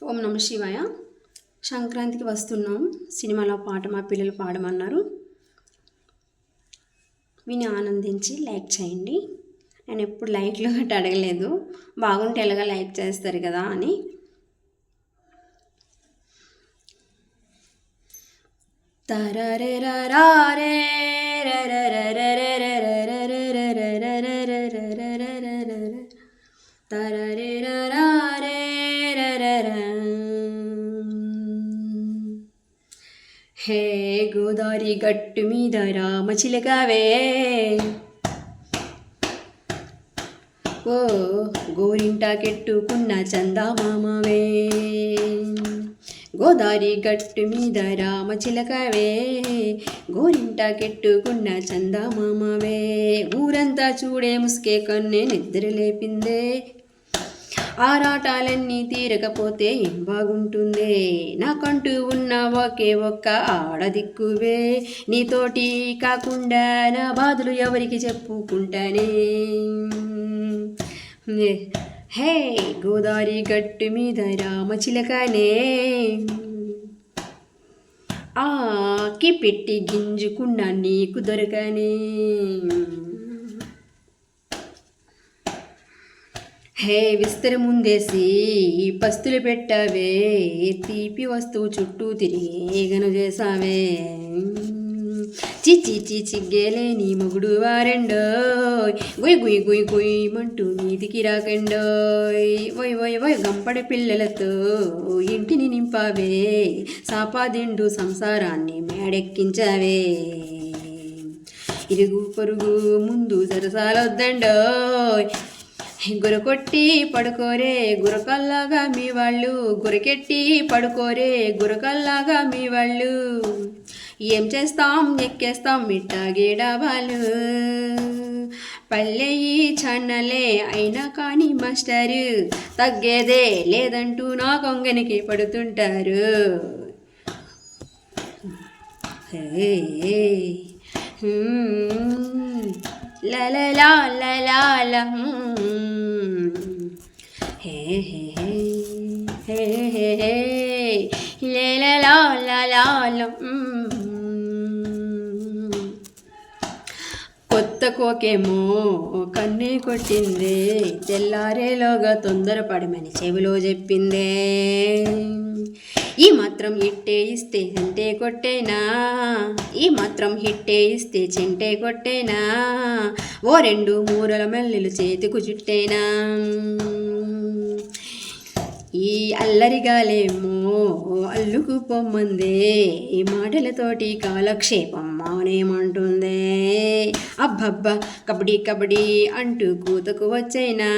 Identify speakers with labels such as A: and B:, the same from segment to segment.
A: ఓం నమ శివాయ. సంక్రాంతికి వస్తున్నాం. సినిమాలో పాట మా పిల్లలు పాడమన్నారు. విని ఆనందించి లైక్ చేయండి. నేను ఎప్పుడు లైక్లు గట్ట అడగలేదు, బాగుంటే ఎలాగా లైక్ చేస్తారు కదా అని. తరరే హే గోదారి గట్టు మీద రామచిలకవే, ఓ గోరింటాకెట్టుకున్న చందమామవే. గోదారి గట్టు మీద రామచిలకవే, గోరింటాకెట్టుకున్న చందమామవే. ఊరంతా చూడే ముసుకే కన్నే నిద్ర లేపిందే, ఆరాటాలన్నీ తీరకపోతే ఏం బాగుంటుందే. నాకంటూ ఉన్న ఒకే ఒక్క ఆడదిక్కువే, నీతోటి కాకుండా నా బాధలు ఎవరికి చెప్పుకుంటానే. హే గోదారి గట్టు మీద రామచిలకనే, ఆకి పెట్టి గింజుకున్న నీకు దొరకనే. హే విస్తరి ముందేసి పస్తులు పెట్టవే, తీపి వస్తువు చుట్టూ తిరిగేగను చేసావే. చిచ్చి చిచ్చిగేలే నీ మొగుడు వారెండోయ్, గుయ్ గుయ్ గుయ్ గుయ్ మంటూ మీదికి రాకండోయ్. వయ్ వయ్ వయ్ గంపడి పిల్లలతో ఇంటిని నింపావే, సాపాదిండు సంసారాన్ని మేడెక్కించావే. ఇరుగు పొరుగు ముందు సరసాలొద్దండోయ్, గురకొట్టి పడుకోరే గురకల్లాగా మీ వాళ్ళు, గురకెట్టి పడుకోరే గురకల్లాగా మీ వాళ్ళు. ఏం చేస్తాం ఎక్కేస్తాం మిట్టాగేడవాళ్ళు, పల్లెయి చన్నలే అయినా కానీ మాస్టరు, తగ్గేదే లేదంటూ నా కొంగనికి పడుతుంటారు. లలలా లలాల హే హే హే హే హే లలలా లలాల. కొత్త కోకేమో కన్నే కొట్టిందే, తెల్లారేలోగా తొందరపడమని చెవిలో చెప్పిందే. ఈ మాత్రం హిట్టే ఇస్తే చెంటే కొట్టేనా, ఈ మాత్రం హిట్టే ఇస్తే చెంటే కొట్టేనా, ఓ రెండు మూరల మల్లెలు చేతికు చుట్టేనా. ఈ అల్లరిగాలేమో అల్లుకు పొమ్మందే, ఈ మాటలతోటి కాలక్షేపం మానేమంటుందే. అబ్బబ్బా కబడ్డీ కబడ్డీ అంటూ కూతకు వచ్చైనా,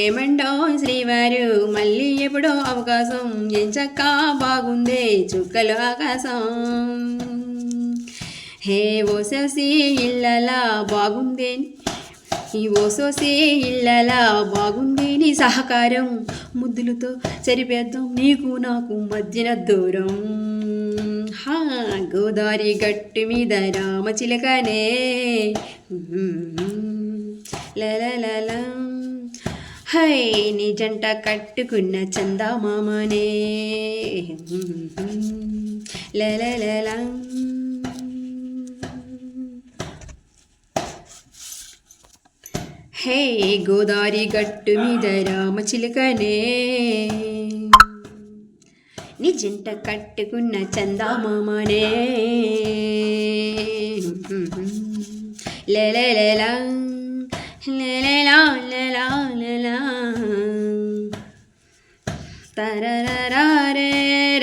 A: ఏమండో శ్రీవారు మళ్ళీ ఎప్పుడో అవకాశం, ఎంచక్క బాగుందే చుక్కలు ఆకాశం. హే ఓసోసి ఇళ్ళలా బాగుందే, ఈ ఓసోసి ఇళ్ళలా బాగుంది నీ సహకారం, ముద్దులతో సరిపేద్దాం నీకు నాకు మధ్యన దూరం. హా గోదారి గట్టు మీద రామచిలకనే, లలలల హై నీ జంట కట్టుకున్న చందమామనే. లలలల హే గోదారి గట్టు మీద రామచిలకనే, నీ జంట కట్టుకున్న చందమామనే. లలలలా లలలా లలా తరరరే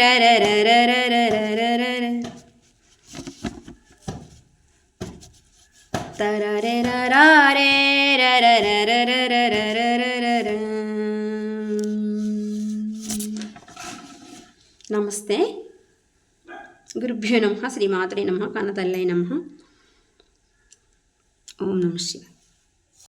A: రరరరరరరరర తరరే రరారే రరరరరరరరర. నమస్తే. గురుభ్యో నమః. శ్రీమాత్రే నమః. కన్నతల్లై నమః. ఓం నమః శివాయ.